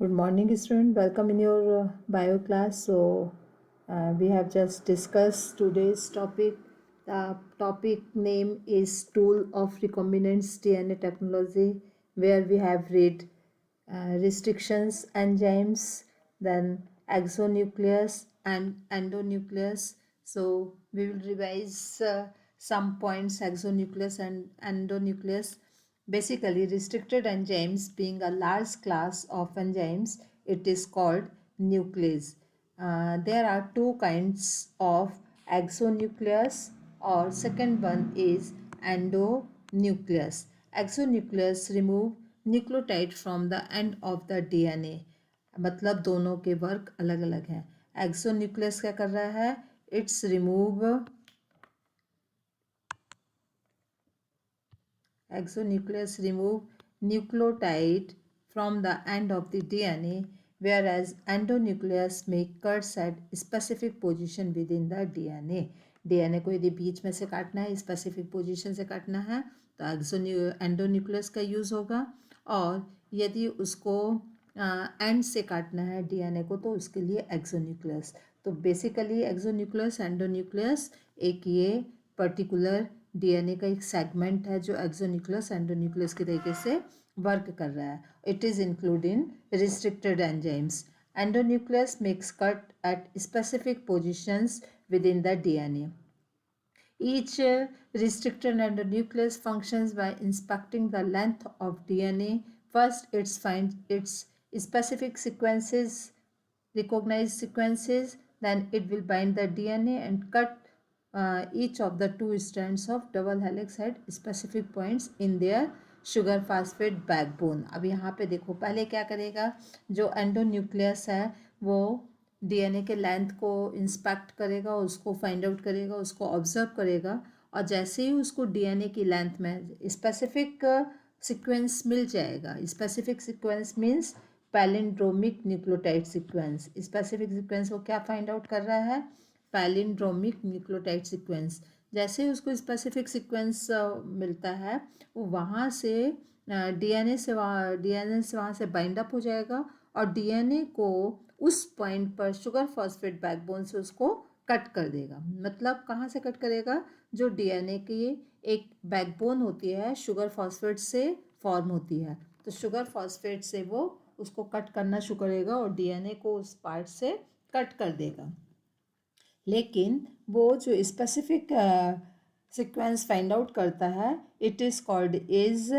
Good morning, student. Welcome in your bio class. We have just discussed today's topic. The topic name is Tool of Recombinant DNA Technology, where we have read restrictions, enzymes, then exonucleus and endonucleus. So we will revise some points: exonucleus and endonucleus. Basically, restricted enzymes being a large class of enzymes, it is called nuclease. There are two kinds of exonucleus, or second one is endonucleus. Exonucleus remove nucleotide from the end of the DNA. मतलब दोनों के work अलग अलग हैं. Exonuclease क्या कर रहा है? It's remove exonucleus remove nucleotide from the end of the DNA, whereas endonucleus make cuts at specific position within the DNA. DNA को यदि बीच में से काटना है, स्पेसिफिक पोजीशन से काटना है, तो एंडोन्यूक्लियस का यूज़ होगा, और यदि उसको एंड से काटना है DNA को, तो उसके लिए एक्सोन्यूक्लियस. तो बेसिकली एक्सोन्यूक्लियस एंडोन्यूक्लियस एक ये पर्टिकुलर DNA का एक सेगमेंट है जो एक्सोन्यूक्लियस एंडोन्यूक्लियस के तरीके से वर्क कर रहा है. It is include in restricted enzymes. Endonuclease makes cut at specific positions with in the DNA. Each restricted endonucleus functions by inspecting the length of DNA. First, it finds its specific sequences, recognized sequences, then it will bind the DNA and cut each of the two strands of double helix at specific points in their sugar phosphate backbone. अब यहाँ पे देखो, पहले क्या करेगा, जो endonuclease है वो डीएनए के लेंथ को इंस्पेक्ट करेगा, उसको फाइंड आउट करेगा, उसको ऑब्जर्व करेगा, और जैसे ही उसको डीएनए की लेंथ में स्पेसिफिक सीक्वेंस मिल जाएगा. Specific sequence means palindromic nucleotide sequence. Specific sequence वो क्या फाइंड आउट कर रहा है? Palindromic nucleotide sequence. जैसे उसको स्पेसिफिक सीक्वेंस मिलता है, वो वहाँ से डीएनए से वहाँ से बाइंड अप हो जाएगा, और डीएनए को उस पॉइंट पर शुगर फॉस्फेट बैकबोन से उसको कट कर देगा. मतलब कहाँ से कट करेगा? जो डीएनए की एक बैकबोन होती है, शुगर फॉस्फेट से फॉर्म होती है, तो शुगर फॉस्फेट से वो उसको कट करना शुरू करेगा और डीएनए को उस पार्ट से कट कर देगा. लेकिन वो जो स्पेसिफिक सीक्वेंस फाइंड आउट करता है, it is called is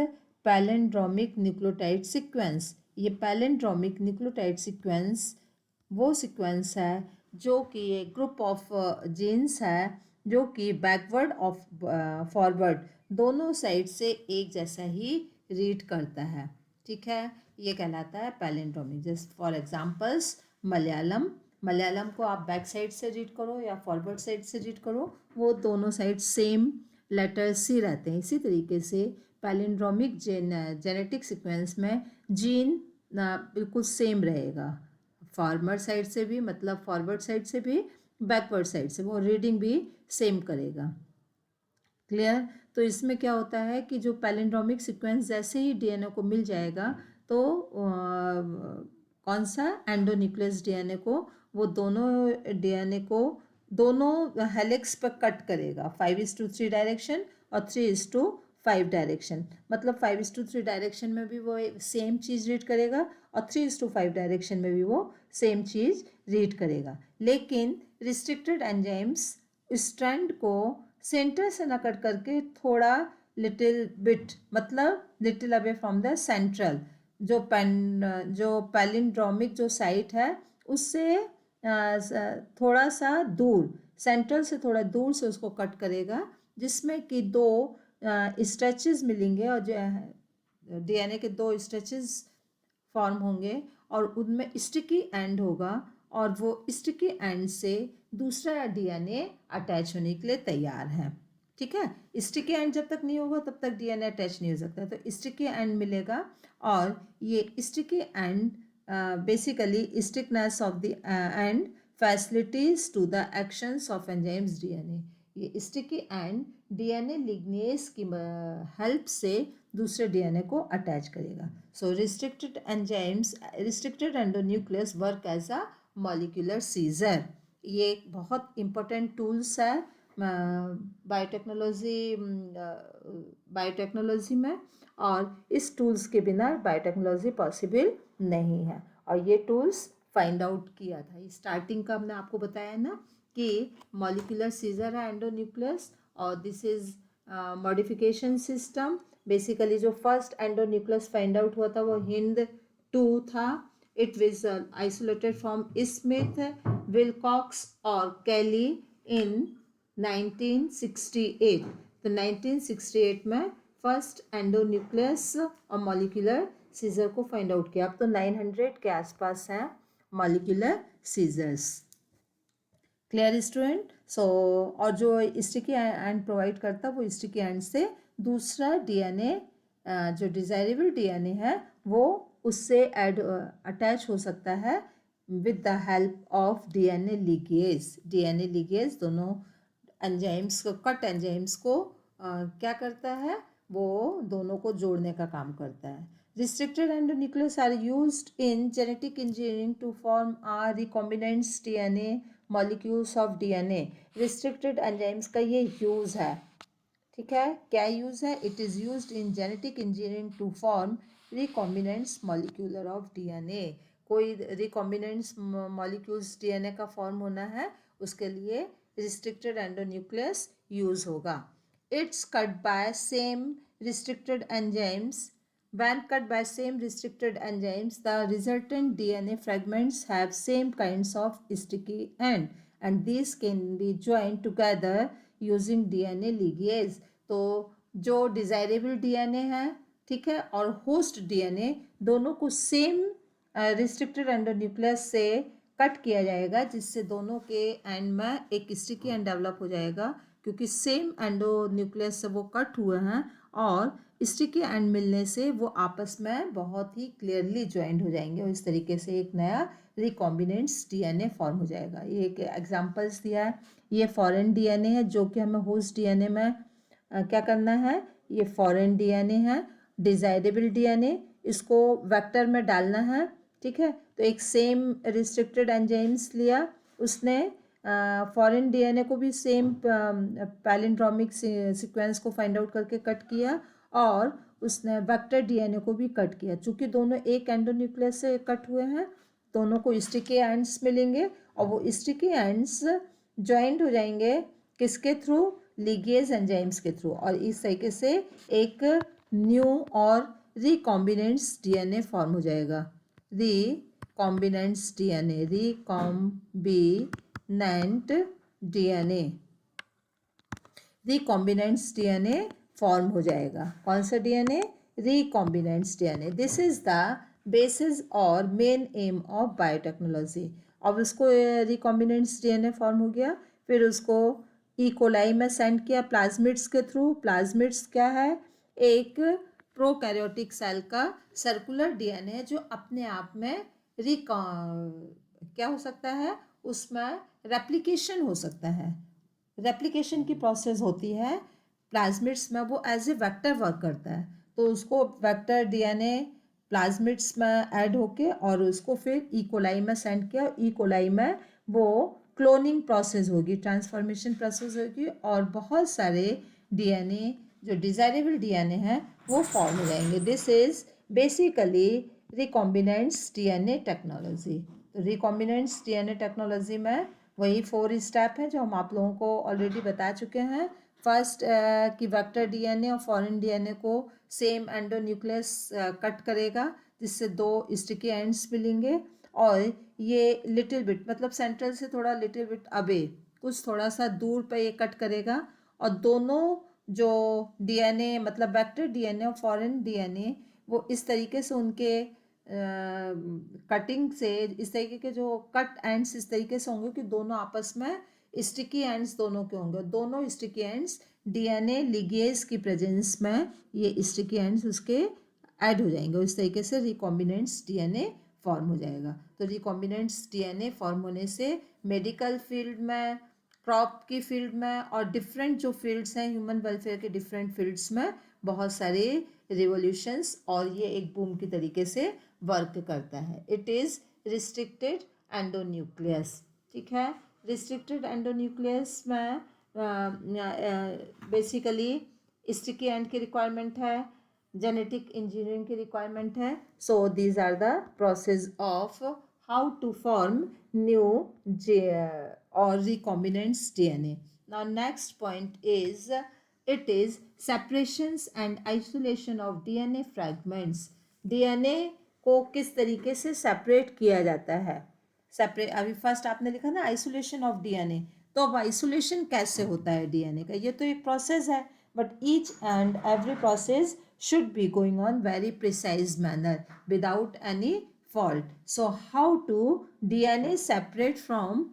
palindromic nucleotide sequence. ये पैलिंड्रोमिक न्यूक्लियोटाइड सीक्वेंस वो सीक्वेंस है जो कि एक ग्रुप ऑफ जीन्स है जो कि बैकवर्ड ऑफ फॉरवर्ड दोनों साइड से एक जैसा ही रीड करता है. ठीक है, ये कहलाता है पैलिंड्रोमिक. जैसे फॉर एग्जांपल्स मलयालम को आप बैक साइड से रीड करो या फॉरवर्ड साइड से रीड करो, वो दोनों साइड सेम लेटर्स ही रहते हैं. इसी तरीके से पैलिंड्रोमिक जेनेटिक सीक्वेंस में जीन बिल्कुल सेम रहेगा, फॉर्मर साइड से भी, मतलब फॉरवर्ड साइड से भी, बैकवर्ड साइड से, वो रीडिंग भी सेम करेगा. क्लियर? तो इसमें क्या होता है कि जो पैलिंड्रोमिक सीक्वेंस जैसे ही डीएनए को मिल जाएगा, तो कौन सा एंडोन्यूक्लियस डीएनए को, वो दोनों डीएनए को दोनों हेलिक्स पर कट करेगा, 5:3 डायरेक्शन और 3:5 डायरेक्शन. मतलब 5:3 डायरेक्शन में भी वो सेम चीज़ रीड करेगा, और 3:5 डायरेक्शन में भी वो सेम चीज़ रीड करेगा. लेकिन रिस्ट्रिक्टेड एंजाइम्स स्ट्रैंड को सेंटर से न कट करके थोड़ा लिटिल बिट, मतलब little away from the central, जो पैलिंड्रोमिक जो साइट है उससे थोड़ा सा दूर, सेंट्रल से थोड़ा दूर से उसको कट करेगा, जिसमें कि दो स्ट्रेचेस मिलेंगे, और जो डीएनए के दो स्ट्रेचेस फॉर्म होंगे, और उनमें स्टिकी एंड होगा, और वो स्टिकी एंड से दूसरा डीएनए अटैच होने के लिए तैयार है. ठीक है, स्टिकी एंड जब तक नहीं होगा तब तक डीएनए अटैच नहीं हो सकता. तो स्टिकी एंड मिलेगा, और ये sticky end basically stickiness of the end facilitates to the actions of enzymes DNA. ये स्टिकी एंड डीएनए लिगनेस की हेल्प से दूसरे डीएनए को अटैच करेगा. So restricted endonuclease work as a molecular scissor. ये एक बहुत इंपॉर्टेंट टूल्स है बायोटेक्नोलॉजी बायोटेक्नोलॉजी में, और इस टूल्स के बिना बायोटेक्नोलॉजी पॉसिबल नहीं है. और ये टूल्स फाइंड आउट किया था. स्टार्टिंग का हमने आपको बताया ना कि मॉलिक्यूलर सीजर है एंडोन्यूक्लियस, और this is modification system. Basically जो फर्स्ट एंडोन्यूक्लियस फाइंड आउट हुआ था वो हिंद 2 था. It was isolated from Smith, Wilcox और कैली इन 1968. तो 1968 में फर्स्ट एंडोन्यूक्लियस और मॉलिक्यूलर सीजर को फाइंड आउट किया. अब तो 900 के आसपास हैं molecular scissors. Clear student. So और जो स्टिकी एंड प्रोवाइड करता है वो स्टिकी एंड से दूसरा डीएनए जो डिजायरेबल डीएनए है वो उससे अटैच हो सकता है with the help of DNA ligase. DNA ligase दोनों एंजाइम्स को, कट एंजाइम्स को क्या करता है, वो दोनों को जोड़ने का काम करता है. Restricted endonucleases are used in genetic engineering to form recombinant DNA molecules of DNA. Restricted enzymes का ये यूज़ है. ठीक है, क्या यूज़ है? It is used in genetic engineering to form recombinants molecular of DNA. कोई रिकॉम्बिनेंट्स मॉलिक्यूल्स डीएनए का form होना है, उसके लिए रिस्ट्रिक्टेड एंडोन्यूक्लियस यूज़ होगा. It's cut by same restricted enzymes. When cut by same restricted enzymes, the resultant DNA fragments have same kinds of sticky end, and these can be joined together using DNA ligase. तो जो desirable DNA है, ठीक है, और host DNA दोनों को same restricted endonuclease से cut किया जाएगा, जिससे दोनों के एंड में एक स्टिकी एंड डेवलप हो जाएगा, क्योंकि सेम एंडोन्यूक्लियस से वो कट हुए हैं और स्टिकी एंड मिलने से वो आपस में बहुत ही क्लियरली ज्वाइंट हो जाएंगे और इस तरीके से एक नया रिकॉम्बिनेंट्स डीएनए फॉर्म हो जाएगा. ये एक एग्जांपल्स दिया है. ये फॉरेन डीएनए है जो कि हमें होस्ट डीएनए में क्या करना है. ये फॉरेन डीएनए है, डिजायरेबल डीएनए, इसको वेक्टर में डालना है. ठीक है, तो एक सेम रिस्ट्रिक्टेड एंजाइम्स लिया उसने, फॉरेन डीएनए को भी सेम पैलिंड्रोमिक सीक्वेंस को फाइंड आउट करके कट किया, और उसने वेक्टर डीएनए को भी कट किया. चूंकि दोनों एक एंडोन्यूक्लियस से कट हुए हैं, दोनों को स्टिकी एंड्स मिलेंगे, और वो स्टिकी एंड्स ज्वाइंट हो जाएंगे किसके थ्रू? लिगेज एंजाइम्स के थ्रू, और इस तरीके से एक न्यू और रिकॉम्बिनेंट्स डीएनए फॉर्म हो जाएगा. Recombinants DNA, recombinant DNA, recombinants DNA form हो जाएगा. कौन सा DNA? Recombinants DNA. This is the basis और मेन एम ऑफ बायोटेक्नोलॉजी. अब उसको रिकॉम्बिनेंट्स डीएनए फॉर्म हो गया, फिर उसको इकोलाई में सेंड किया प्लाज्मिड्स के थ्रू. प्लाज्मिड्स क्या है? एक प्रोकैरियोटिक सेल का सर्कुलर डीएनए जो अपने आप में क्या हो सकता है, उसमें रेप्लिकेशन हो सकता है. रेप्लिकेशन की प्रोसेस होती है प्लाज्मिड्स में, वो एज ए वेक्टर वर्क करता है. तो उसको वेक्टर डीएनए प्लाज्मिड्स में ऐड होके और उसको फिर इकोलाई में सेंड किया. इकोलाई में वो क्लोनिंग प्रोसेस होगी, ट्रांसफॉर्मेशन प्रोसेस होगी, और बहुत सारे डीएनए जो डिजायरेबल डीएनए हैं वो फॉर्म हो जाएंगे. This is basically recombinants DNA technology. तो रिकॉम्बिनेंट्स डीएनए टेक्नोलॉजी में वही 4 स्टेप हैं जो हम आप लोगों को ऑलरेडी बता चुके हैं. फर्स्ट कि वेक्टर डीएनए और फॉरेन डीएनए को सेम एंडोन्यूक्लियस कट करेगा, जिससे 2 स्टिकी एंड्स मिलेंगे, और ये लिटिल बिट मतलब सेंट्रल से थोड़ा लिटिल बिट अवे, कुछ थोड़ा सा दूर पे ये कट करेगा, और दोनों जो डीएनए मतलब वेक्टर डीएनए और फॉरेन डीएनए वो इस तरीके से उनके कटिंग से इस तरीके के जो कट एंड्स इस तरीके से होंगे कि दोनों आपस में स्टिकी एंड्स दोनों के होंगे. दोनों स्टिकी एंड्स डीएनए लिगेज की प्रेजेंस में ये स्टिकी एंड्स उसके ऐड हो जाएंगे. इस तरीके से रिकॉम्बिनेंट्स डीएनए फॉर्म हो जाएगा. तो रिकॉम्बिनेंट्स डीएनए फॉर्म होने से मेडिकल फील्ड में क्रॉप की फील्ड में और डिफरेंट जो फील्ड्स हैं ह्यूमन वेलफेयर के डिफरेंट फील्ड्स में बहुत सारे रिवोल्यूशंस, और ये एक बूम की तरीके से वर्क करता है. It is restricted endonuclease. ठीक है, रिस्ट्रिक्टेड एंडोन्यूक्लियस में बेसिकली स्टिकी एंड की रिक्वायरमेंट है, जेनेटिक इंजीनियरिंग की रिक्वायरमेंट है. So these are the process of how to form new or recombinant DNA. Now next point is it is separations and isolation of DNA fragments. DNA को किस तरीके से separate किया जाता है. सेपरेट, अभी फर्स्ट आपने लिखा ना आइसोलेशन ऑफ डीएनए, तो अब आइसोलेशन कैसे होता है डीएनए का, ये तो एक प्रोसेस है, but each and every process should be going on very precise manner without any fault. So how to DNA separate from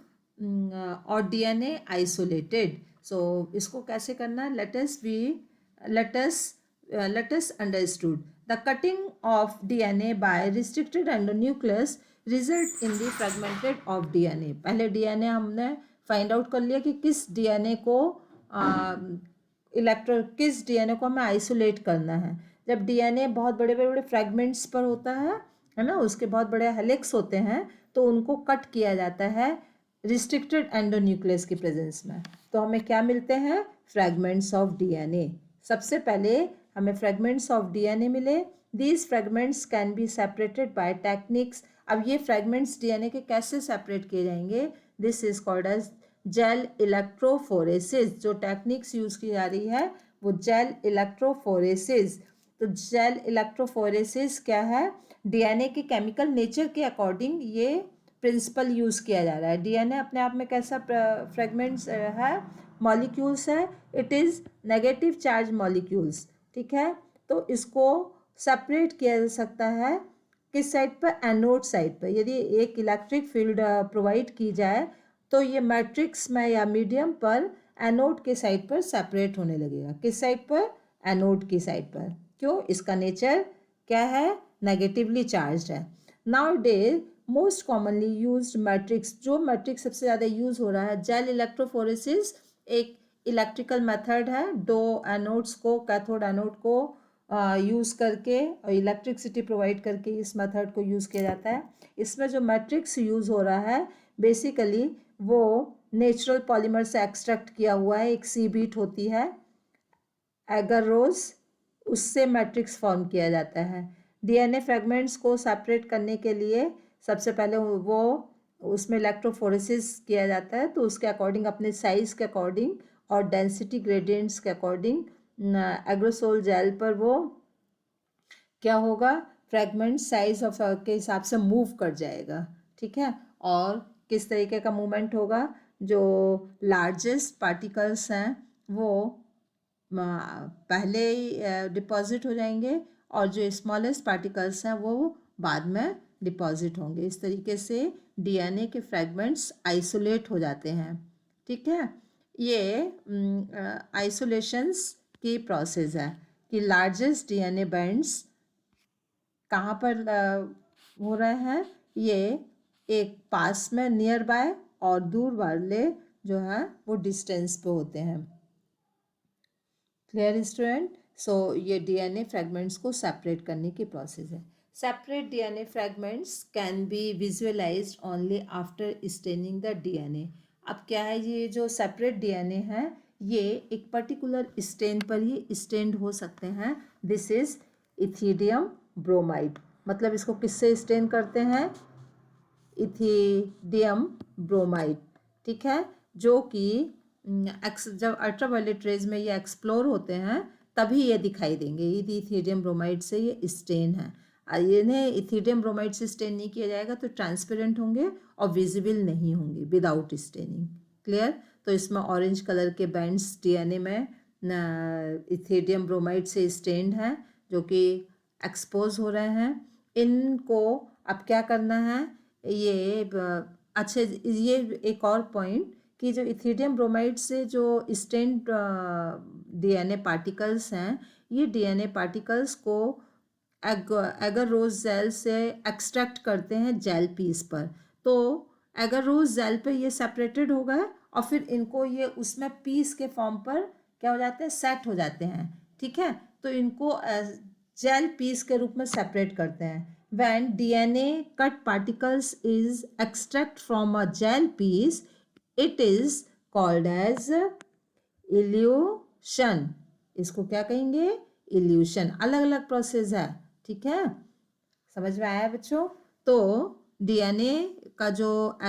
or DNA isolated. So इसको कैसे करना, let us understood the cutting of DNA by restricted endonucleus result in the fragmented of DNA. पहले DNA हमने find out कर लिया कि किस DNA को किस डीएनए को हमें आइसोलेट करना है. जब डीएनए बहुत बड़े बड़े फ्रैगमेंट्स पर होता है ना, उसके बहुत बड़े हेलिक्स होते हैं, तो उनको कट किया जाता है रिस्ट्रिक्टेड एंडोन्यूक्लियस की प्रेजेंस में. तो हमें क्या मिलते हैं, फ्रैगमेंट्स ऑफ डीएनए. सबसे पहले हमें फ्रैगमेंट्स ऑफ डीएनए मिले. These fragments can be separated by techniques. अब ये फ्रैगमेंट्स डीएनए के कैसे सेपरेट किए जाएंगे, this is called as gel electrophoresis. जो टेक्निक्स यूज की जा रही है वो जेल इलेक्ट्रोफोरेसिस. तो जेल इलेक्ट्रोफोरेसिस क्या है, डीएनए के केमिकल नेचर के अकॉर्डिंग ये प्रिंसिपल यूज़ किया जा रहा है. डीएनए अपने आप में कैसा फ्रेगमेंट्स है, मॉलिक्यूल्स है, it is negative charge molecules. ठीक है, तो इसको सेपरेट किया जा सकता है किस साइड पर, एनोड साइड पर. यदि एक इलेक्ट्रिक फील्ड प्रोवाइड की जाए तो ये मैट्रिक्स में या मीडियम पर एनोड के साइड पर सेपरेट होने लगेगा. किस साइड पर, एनोड की साइड पर. क्यों, इसका नेचर क्या है, नेगेटिवली चार्ज है. Now day most commonly used matrix, जो मैट्रिक्स सबसे ज़्यादा यूज़ हो रहा है, जेल इलेक्ट्रोफोरेसिस एक इलेक्ट्रिकल मेथड है. दो एनोड्स को, कैथोड एनोड को यूज़ करके और इलेक्ट्रिसिटी प्रोवाइड करके इस मेथड को यूज़ किया जाता है. इसमें जो मैट्रिक्स यूज़ हो रहा है बेसिकली वो नेचुरल पॉलीमर से एक्सट्रैक्ट किया हुआ है. एक सी बीट होती है एगरोज, उससे मैट्रिक्स फॉर्म किया जाता है. डीएनए फ्रेगमेंट्स को सेपरेट करने के लिए सबसे पहले वो उसमें इलेक्ट्रोफोरेसिस किया जाता है. तो उसके अकॉर्डिंग, अपने साइज़ के अकॉर्डिंग और डेंसिटी ग्रेडियंट्स के अकॉर्डिंग एग्रोसोल जेल पर वो क्या होगा, फ्रेगमेंट साइज ऑफ के हिसाब से मूव कर जाएगा. ठीक है, और किस तरीके का मूवमेंट होगा, जो लार्जेस्ट पार्टिकल्स हैं वो पहले ही डिपॉजिट हो जाएंगे और जो स्मॉलेस्ट पार्टिकल्स हैं वो बाद में डिपॉजिट होंगे. इस तरीके से डीएनए के फ्रैगमेंट्स आइसोलेट हो जाते हैं. ठीक है, ये आइसोलेशंस की प्रोसेस है कि लार्जेस्ट डीएनए बैंड्स कहाँ पर हो रहे हैं, ये एक पास में नियर बाय और दूर वाले जो हैं वो डिस्टेंस पे होते हैं. Clear student. सो ये डीएनए फ्रैगमेंट्स को सेपरेट करने की प्रोसेस है. Separate DNA fragments can B visualised only after staining the DNA. अब क्या है, ये जो सेपरेट डीएनए है ये एक पर्टिकुलर स्टेन पर ही स्टेन्ड हो सकते हैं. This is ethidium bromide. मतलब इसको किससे स्टेन करते हैं, इथिडियम ब्रोमाइड. ठीक है, जो कि जब अल्ट्रावायलेट रेज में ये एक्सप्लोर होते हैं तभी ये दिखाई देंगे. ये इथिडियम ब्रोमाइड से ये स्टेन है. इन्हें इथिडियम ब्रोमाइड से स्टेन नहीं किया जाएगा तो ट्रांसपेरेंट होंगे और विजिबल नहीं होंगे विदाउट स्टेनिंग. क्लियर. तो इसमें ऑरेंज कलर के बैंड्स डीएनए में इथिडियम ब्रोमाइड से स्टेन्ड हैं जो कि एक्सपोज हो रहे हैं. इनको अब क्या करना है, ये अच्छे, ये एक और पॉइंट कि जो इथिडियम ब्रोमाइड से जो स्टेन्ड डीएनए पार्टिकल्स हैं, ये डीएनए पार्टिकल्स को एगरोज जेल से एक्सट्रैक्ट करते हैं जेल पीस पर. तो एगरोज जेल पे ये सेपरेटेड होगा और फिर इनको ये उसमें पीस के फॉर्म पर क्या हो जाते हैं, सेट हो जाते हैं, ठीक है। तो इनको जेल पीस के रूप में सेपरेट करते हैं। when DNA cut particles is extract from a gel piece, it is called as evolution. इसको क्या कहेंगे, इल्यूशन। अलग अलग प्रोसेस है, ठीक है, समझ में आया बच्चों। तो डीएनए का जो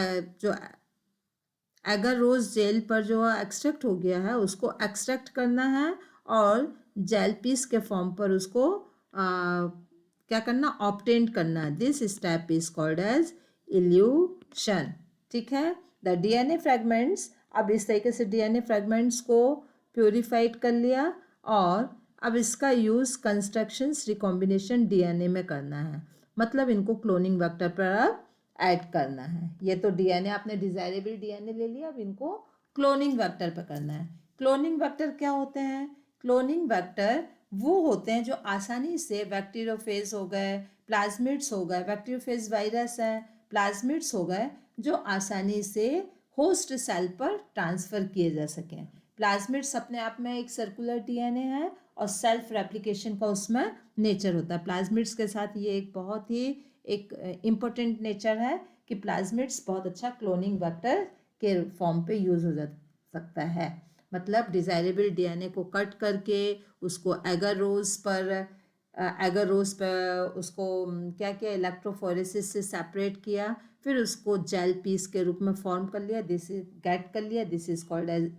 एगर रोज जेल पर जो एक्सट्रैक्ट हो गया है उसको एक्सट्रैक्ट करना है और जेल पीस के फॉर्म पर उसको क्या करना, ऑब्टेन करना। This step is called as elution, ठीक है। द डीएनए फ्रेगमेंट्स, अब इस तरीके से डीएनए फ्रेगमेंट्स को प्योरीफाइड कर लिया और अब इसका यूज़ कंस्ट्रक्शंस रिकॉम्बिनेशन डीएनए में करना है, मतलब इनको क्लोनिंग वेक्टर पर अब ऐड करना है। ये तो डीएनए आपने डिजायरेबल डीएनए ले लिया, अब इनको क्लोनिंग वेक्टर पर करना है। क्लोनिंग वेक्टर क्या होते हैं, क्लोनिंग वेक्टर वो होते हैं जो आसानी से बैक्टीरियोफेज हो गए, प्लाज्मिड्स हो गए, बैक्टीरियोफेज वायरस है, प्लाज्मिड्स हो गए, जो आसानी से होस्ट सेल पर ट्रांसफ़र किए जा सकें। प्लाज्मिड्स अपने आप में एक सर्कुलर डीएनए है और सेल्फ रेप्लिकेशन का उसमें नेचर होता है। प्लाज्मिड्स के साथ ये एक बहुत ही एक इम्पोर्टेंट नेचर है कि प्लाज्मिड्स बहुत अच्छा क्लोनिंग वेक्टर के फॉर्म पे यूज़ हो सकता है। मतलब डिज़ायरेबल डीएनए को कट करके उसको एगर रोज पर उसको क्या किया, इलेक्ट्रोफोरेसिस से सेपरेट किया, फिर उसको जेल पीस के रूप में फॉर्म कर लिया, this is called as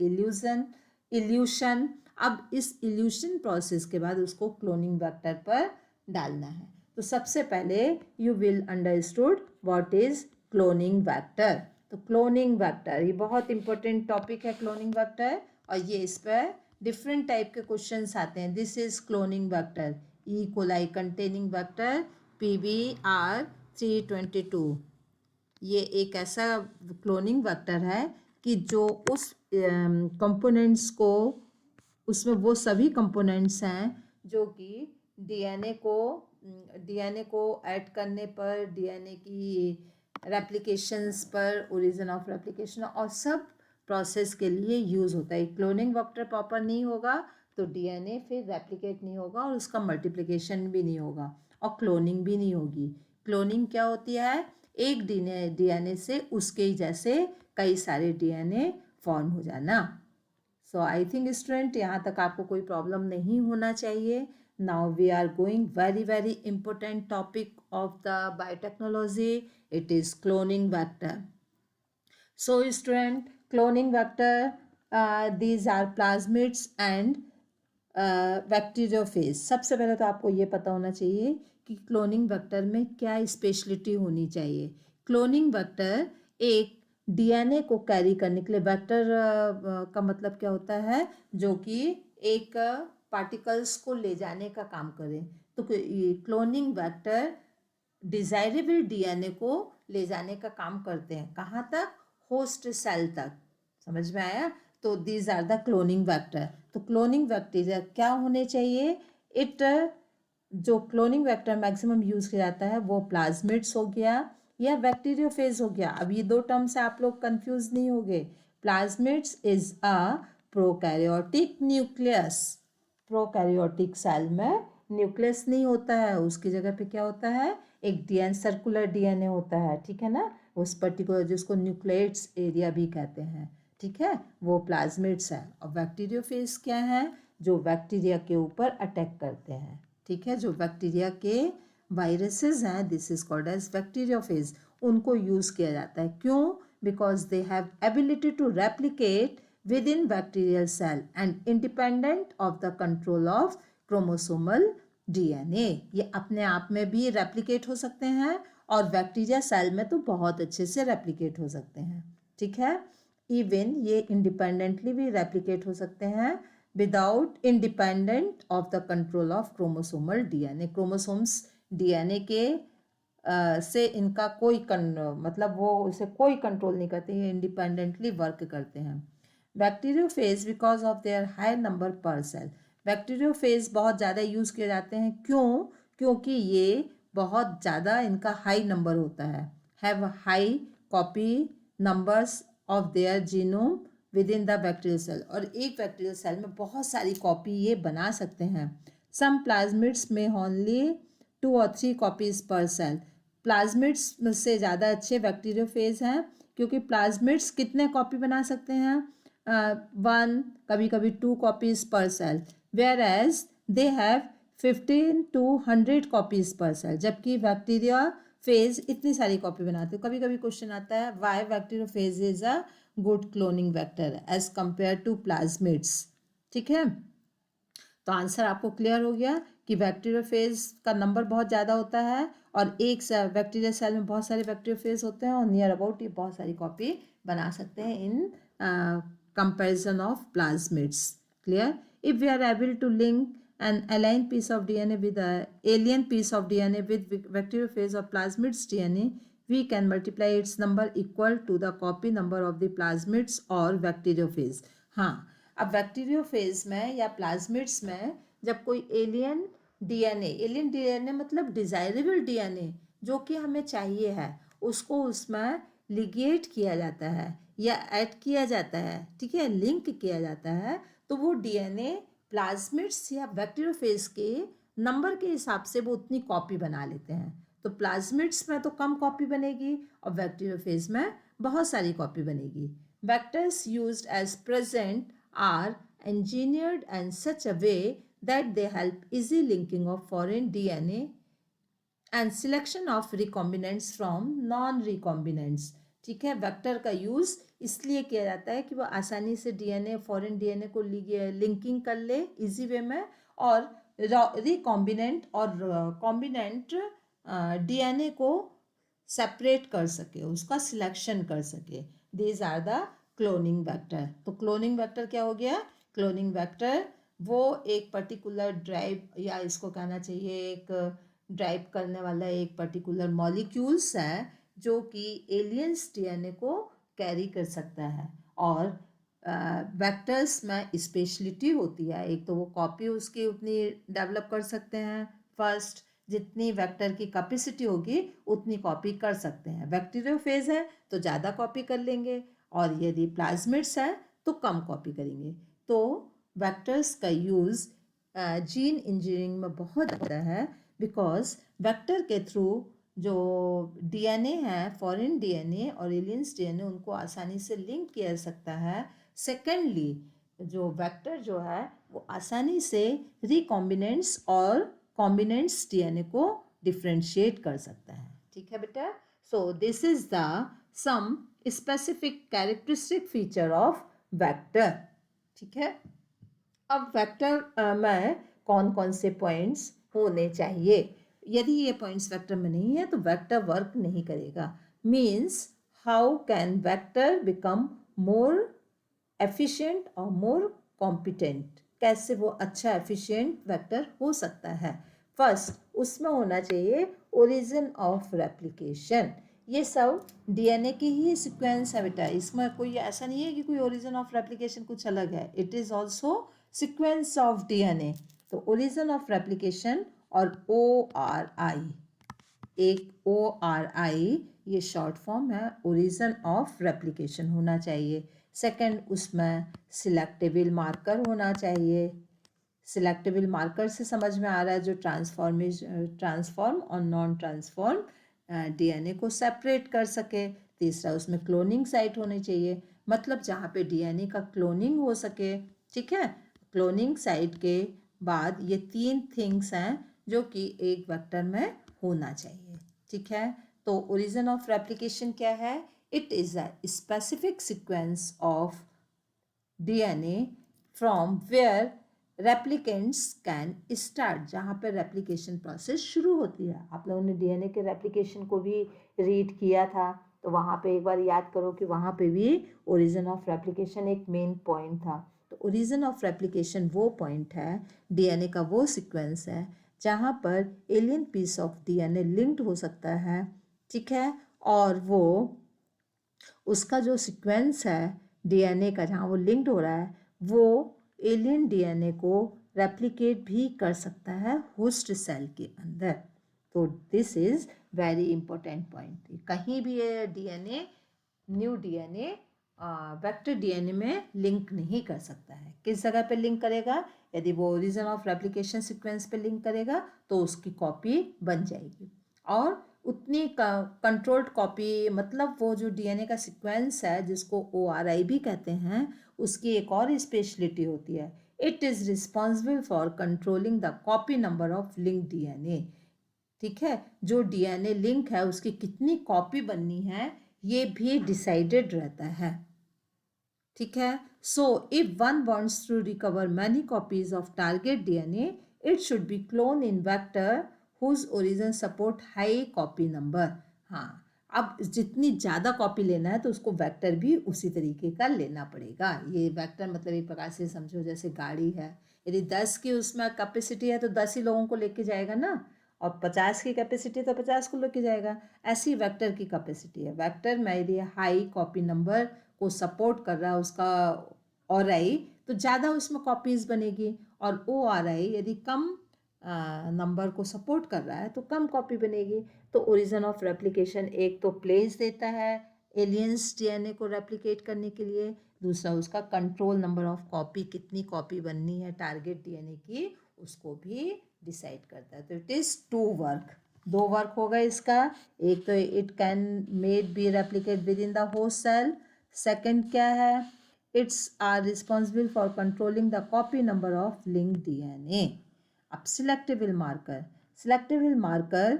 elution. अब इस इल्यूशन प्रोसेस के बाद उसको क्लोनिंग वेक्टर पर डालना है। तो सबसे पहले you will understood what is cloning vector. तो क्लोनिंग वेक्टर ये बहुत इंपॉर्टेंट टॉपिक है, क्लोनिंग वेक्टर, और ये इस पर डिफरेंट टाइप के क्वेश्चंस आते हैं। This is cloning vector, E coli containing vector PBR 322। ये एक ऐसा क्लोनिंग वेक्टर है कि जो उस कंपोनेंट्स को, उसमें वो सभी कंपोनेंट्स हैं जो कि डीएनए को ऐड करने पर, डीएनए की रेप्लिकेशंस पर, ओरिजिन ऑफ रेप्लिकेशन और सब प्रोसेस के लिए यूज़ होता है। क्लोनिंग वेक्टर प्रॉपर नहीं होगा तो डीएनए फिर रेप्लिकेट नहीं होगा और उसका मल्टीप्लिकेशन भी नहीं होगा और क्लोनिंग भी नहीं होगी। क्लोनिंग क्या होती है, एक डीएनए से उसके ही जैसे कई सारे डीएनए फॉर्म हो जाना। सो आई थिंक स्टूडेंट यहाँ तक आपको कोई प्रॉब्लम नहीं होना चाहिए। Now we are going very very important topic of the biotechnology, it is cloning vector. So student, cloning vector these are plasmids and bacteriophage. सबसे पहले तो आपको ये पता होना चाहिए कि क्लोनिंग वेक्टर में क्या स्पेशलिटी होनी चाहिए। क्लोनिंग वेक्टर एक डीएनए को कैरी करने के लिए, वेक्टर का मतलब क्या होता है, जो कि एक पार्टिकल्स को ले जाने का काम करे। तो क्लोनिंग वेक्टर डिजायरेबल डीएनए को ले जाने का काम करते हैं, कहाँ तक, होस्ट सेल तक। समझ में आया। तो these are the cloning vector. तो क्लोनिंग बैक्टीरिया क्या होने चाहिए, जो क्लोनिंग वेक्टर मैक्सिमम यूज किया जाता है वो प्लाज्मिड्स हो गया या बैक्टीरियोफेज हो गया। अब ये दो टर्म से आप लोग कंफ्यूज नहीं होंगे। Plasmids is a prokaryotic nucleus. Prokaryotic cell में न्यूक्लियस नहीं होता है, उसकी जगह पे क्या होता है, एक डीएन सर्कुलर डीएनए होता है, ठीक है ना, उस पर्टिकुलर जिसको न्यूक्लियेट्स एरिया भी कहते हैं, ठीक है, वो प्लाज्मिड्स है। और बैक्टीरियोफेज क्या है, जो बैक्टीरिया के ऊपर अटैक करते हैं, ठीक है, जो बैक्टीरिया के वायरसेस हैं, this is called as bacteriophage. उनको यूज किया जाता है, क्यों, because they have ability to replicate within bacterial cell and independent of the control of chromosomal DNA. ये अपने आप में भी रेप्लिकेट हो सकते हैं और बैक्टीरिया सेल में तो बहुत अच्छे से रेप्लिकेट हो सकते हैं, ठीक है। इवन ये इंडिपेंडेंटली भी रेप्लिकेट हो सकते हैं without independent of the control of chromosomal DNA. Chromosomes DNA के से इनका मतलब वो इसे कोई कंट्रोल नहीं करते, ये इंडिपेंडेंटली वर्क करते हैं। Bacteriophage because of their high number पर सेल। बैक्टीरियोफेज बहुत ज़्यादा यूज़ किए जाते हैं, क्यों, क्योंकि ये बहुत ज़्यादा इनका हाई नंबर होता है, have high copy numbers of their genome within the bacterial cell, और एक बैक्टीरियल सेल में बहुत सारी कॉपी ये बना सकते हैं. सम प्लाज्मिड्स में ओनली 2 और 3 कॉपीज पर सेल. प्लाज्मिड्स से ज़्यादा अच्छे बैक्टीरियोफेज हैं, क्योंकि प्लाज्मिड्स कितने कॉपी बना सकते हैं, 1 कभी कभी 2 copies per cell, whereas they have 15 to 100 copies per cell, जबकि बैक्टीरिया फेज इतनी सारी कॉपी बनाते हैं. कभी कभी क्वेश्चन आता है why bacteriophage is a good cloning vector as compare to plasmids. ठीक है, तो आंसर आपको क्लियर हो गया कि बैक्टीरियोफेज का नंबर बहुत ज़्यादा होता है, और एक बैक्टीरिया सेल में बहुत सारे बैक्टीरियोफेज होते हैं, और नियर अबाउट ये बहुत सारी कॉपी बना सकते हैं in comparison of plasmids. Clear? If we are able to link an aligned piece of DNA with a alien piece of DNA with bacteriophage or plasmids DNA, we can multiply its number equal to the copy number of the plasmids or bacteriophage. हाँ, अब bacteriophage में या plasmids में जब कोई alien DNA मतलब desirable DNA जो कि हमें चाहिए है, उसको उसमें लिगेट किया जाता है या ऐड किया जाता है, ठीक है, लिंक किया जाता है, तो वो डीएनए प्लाज्मिड्स या बैक्टीरियोफेज के नंबर के हिसाब से वो उतनी कॉपी बना लेते हैं. तो प्लाज्मिड्स में तो कम कॉपी बनेगी और बैक्टीरियोफेज में बहुत सारी कॉपी बनेगी. Vectors used as present are engineered in such a way that they help easy linking of foreign DNA and selection of recombinants from non-recombinants. ठीक है, वेक्टर का यूज़ इसलिए किया जाता है कि वो आसानी से डीएनए फॉरेन डीएनए को लिंकिंग कर ले इजी वे में, और रिकॉम्बिनेंट और कॉम्बिनेंट डीएनए को सेपरेट कर सके, उसका सिलेक्शन कर सके. These are the cloning vector. तो क्लोनिंग वेक्टर क्या हो गया? क्लोनिंग वेक्टर वो एक पर्टिकुलर ड्राइव, या इसको कहना चाहिए एक ड्राइव करने वाला एक पर्टिकुलर मॉलिक्यूल्स है जो कि एलियंस डीएनए को कैरी कर सकता है. और वेक्टर्स में स्पेशलिटी होती है, एक तो वो कॉपी उसकी उतनी डेवलप कर सकते हैं, फर्स्ट जितनी वेक्टर की कैपेसिटी होगी उतनी कॉपी कर सकते हैं. बैक्टीरियोफेज है तो ज़्यादा कॉपी कर लेंगे, और यदि प्लाज्मिड्स है तो कम कॉपी करेंगे. तो वेक्टर्स का यूज़ जीन इंजीनियरिंग में बहुत होता है, बिकॉज वेक्टर के थ्रू जो डीएनए है, फॉरेन डीएनए और एलियंस डीएनए, उनको आसानी से लिंक किया जा सकता है. सेकेंडली, जो वेक्टर जो है वो आसानी से रिकॉम्बिनेंट्स और कॉम्बिनेंट्स डीएनए को डिफ्रेंशिएट कर सकता है. ठीक है बेटा, so this is the some specific characteristic feature of vector. ठीक है, अब वेक्टर में कौन कौन से पॉइंट्स होने चाहिए. यदि ये पॉइंट्स वेक्टर में नहीं है तो वेक्टर वर्क नहीं करेगा. Means how can vector become more efficient और मोर कॉम्पिटेंट, कैसे वो अच्छा एफिशिएंट वेक्टर हो सकता है. फर्स्ट, उसमें होना चाहिए ओरिजिन ऑफ रेप्लिकेशन. ये सब डीएनए की ही सीक्वेंस है बेटा, इसमें कोई ऐसा नहीं है कि कोई ओरिजिन ऑफ रेप्लिकेशन कुछ अलग है. It is also sequence of DNA. तो ओरिजिन ऑफ रेप्लिकेशन और ORI, एक ORI ये शॉर्ट फॉर्म है, ओरिजिन ऑफ रेप्लिकेशन होना चाहिए. सेकंड, उसमें सिलेक्टेबल मार्कर होना चाहिए. सिलेक्टेबल मार्कर से समझ में आ रहा है जो ट्रांसफॉर्म और नॉन ट्रांसफॉर्म डीएनए को सेपरेट कर सके. तीसरा, उसमें क्लोनिंग साइट होनी चाहिए, मतलब जहाँ पे डीएनए का क्लोनिंग हो सके. ठीक है, क्लोनिंग साइट के बाद ये 3 थिंग्स हैं जो कि एक वेक्टर में होना चाहिए. ठीक है, तो ओरिजिन ऑफ रेप्लिकेशन क्या है? It is a specific sequence of DNA from where replicants can start, जहाँ पर रेप्लिकेशन प्रोसेस शुरू होती है. आप लोगों ने डीएनए के रेप्लिकेशन को भी रीड किया था, तो वहाँ पे एक बार याद करो कि वहाँ पे भी ओरिजिन ऑफ रेप्लिकेशन एक मेन पॉइंट था. तो ओरिजिन ऑफ रेप्लिकेशन वो पॉइंट है, डीएनए का वो सीक्वेंस है जहाँ पर alien piece of DNA linked हो सकता है. ठीक है, और वो उसका जो सीक्वेंस है डीएनए का जहाँ वो लिंक्ड हो रहा है, वो एलियन डीएनए को रेप्लिकेट भी कर सकता है होस्ट सेल के अंदर. तो this is very important point. कहीं भी ये DNA, new DNA vector DNA में लिंक नहीं कर सकता है। किस जगह पे लिंक करेगा? यदि वो ओरिजिन ऑफ रेप्लिकेशन सीक्वेंस पे लिंक करेगा तो उसकी कॉपी बन जाएगी, और उतनी कंट्रोल्ड कॉपी, मतलब वो जो डीएनए का सीक्वेंस है जिसको ORI भी कहते हैं, उसकी एक और स्पेशलिटी होती है, it is responsible for controlling the copy number of link DNA. ठीक है, जो डीएनए लिंक है उसकी कितनी कॉपी बननी है ये भी डिसाइडेड रहता है। ठीक है, so if one wants to recover many copies of target DNA, it should be clone in vector whose origin support high copy number. हाँ, अब जितनी ज़्यादा कॉपी लेना है तो उसको वेक्टर भी उसी तरीके का लेना पड़ेगा। ये वेक्टर मतलब एक प्रकार से समझो जैसे गाड़ी है, यदि 10 की उसमें कैपेसिटी है तो 10 ही लोगों को लेके जाएगा ना, और 50 की कैपेसिटी है तो 50 को लेके जाएगा। ऐसी वेक्टर की कैपेसिटी है। वेक्टर में यदि हाई कॉपी नंबर को सपोर्ट कर रहा है उसका ORI, तो ज़्यादा उसमें कॉपीज़ बनेगी, और ORI यदि कम नंबर को सपोर्ट कर रहा है तो कम कॉपी बनेगी। तो ओरिजिन ऑफ रेप्लिकेशन एक तो प्लेस देता है एलियंस डीएनए को रेप्लिकेट करने के लिए, दूसरा उसका कंट्रोल नंबर ऑफ कॉपी, कितनी कॉपी बननी है टारगेट डीएनए की, उसको भी डिसाइड करता है। तो इट इज़ 2 वर्क, 2 वर्क होगा इसका। एक तो it can made be replicate within the host cell, second क्या है, it's are responsible for controlling the copy number of link DNA. अब selectable marker, selectable marker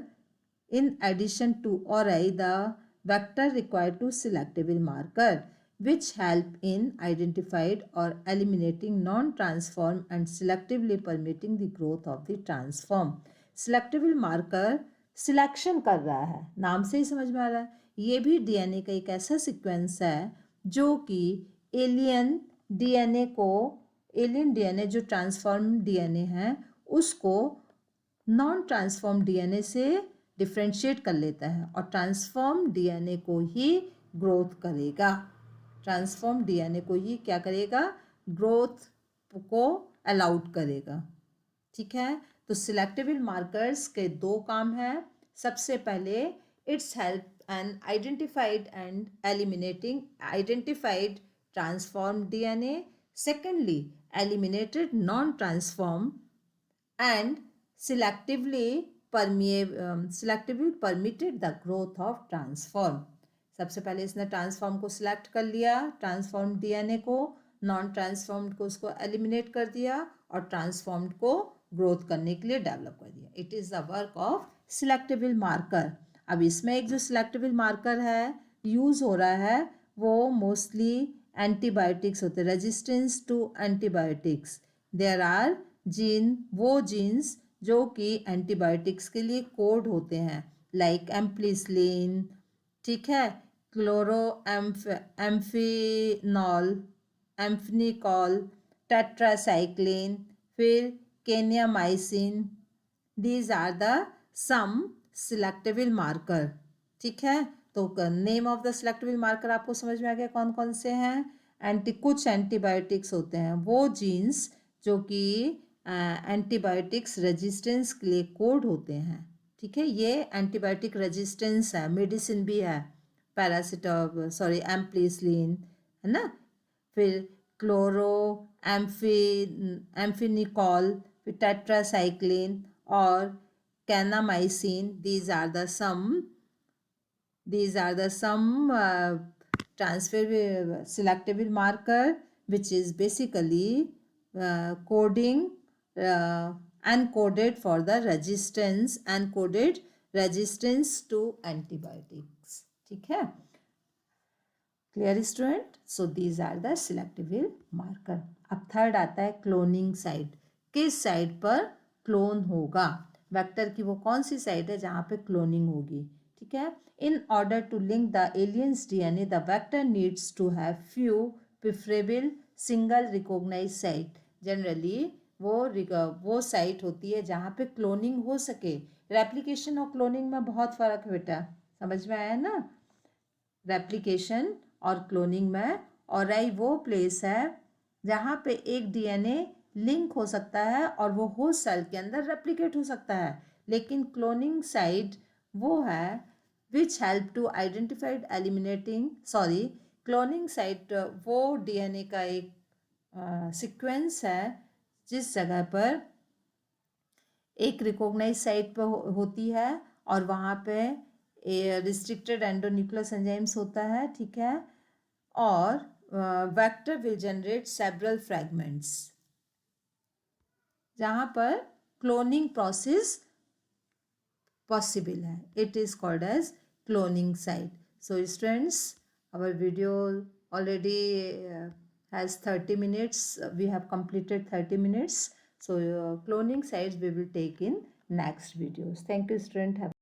in addition to ORI, the vector required to selectable marker which help in identified or eliminating non-transform and selectively permitting the growth of the transform. Selectable marker selection कर रहा है, नाम से ही समझ में आ रहा है, ये भी डीएनए का एक ऐसा सीक्वेंस है जो कि एलियन डीएनए को, एलियन डीएनए जो ट्रांसफॉर्म डीएनए है उसको नॉन ट्रांसफॉर्म डीएनए से डिफ्रेंशिएट कर लेता है, और ट्रांसफॉर्म डीएनए को ही ग्रोथ करेगा, ट्रांसफॉर्म डीएनए को ही क्या करेगा, ग्रोथ को अलाउड करेगा। ठीक है, तो सिलेक्टेबल मार्कर्स के 2 काम हैं। सबसे पहले it's help and identified and eliminating identified transform DNA, secondly eliminated non transform and selectively permitted the growth of transform. सबसे पहले इसने ट्रांसफॉर्म को सिलेक्ट कर लिया, ट्रांसफॉर्म डीएनए को, नॉन ट्रांसफॉर्म्ड को उसको एलिमिनेट कर दिया, और ट्रांसफॉर्म्ड को ग्रोथ करने के लिए डेवलप कर दिया। It is the work of selectable marker. अब इसमें एक जो सिलेक्टेबल मार्कर है यूज़ हो रहा है वो मोस्टली एंटीबायोटिक्स होते हैं, resistance to antibiotics. There are वो जीन्स जो कि एंटीबायोटिक्स के लिए कोड होते हैं, लाइक एम्प्लिसिलिन, ठीक है, क्लोरो एम्फिनॉल, एम्फिनिकॉल, टेट्रासाइक्लिन, फिर kanamycin. These are the some selectable marker. ठीक है, तो name of the selectable marker आपको समझ में आ गया कौन कौन से हैं। कुछ एंटीबायोटिक्स होते हैं वो जीन्स जो कि एंटीबायोटिक्स रेजिस्टेंस के लिए कोड होते हैं। ठीक है, ये एंटीबायोटिक रेजिस्टेंस है, मेडिसिन भी है, एम्प्लिसिलिन है ना, फिर क्लोरो एम्फिनिकॉल, फिर टेट्रासाइक्लिन और kanamycin. These are the some transfer selectable marker which is basically coding encoded for the encoded resistance to antibiotics. ठीक है, clear student? So these are the selectable marker. अब थर्ड आता है क्लोनिंग साइट, किस side पर clone होगा, vector की वो कौन सी साइड है जहाँ पे क्लोनिंग होगी। ठीक है, in order to link the alien's DNA, the vector needs to have few preferable single recognized site. Generally वो साइट होती है जहाँ पे क्लोनिंग हो सके। रेप्लिकेशन और क्लोनिंग में बहुत फ़र्क है बेटा, समझ में आया ना। रेप्लिकेशन और क्लोनिंग में ORI वो प्लेस है जहाँ पे एक डीएनए लिंक हो सकता है और वो होस्ट सेल के अंदर रेप्लिकेट हो सकता है, लेकिन क्लोनिंग साइट वो है which help to identify cloning site वो डीएनए का एक सीक्वेंस है जिस जगह पर एक रिकॉग्नाइज साइट पर होती है और वहाँ पे रिस्ट्रिक्टेड एंडोन्यूक्लियस एंजाइम्स होता है, ठीक है, और vector will generate several fragments जहाँ पर क्लोनिंग प्रोसेस possible है. It is called as cloning site. So students, our video already has 30 minutes. We have completed 30 minutes. So cloning sites we will take in next videos. Thank you student. Have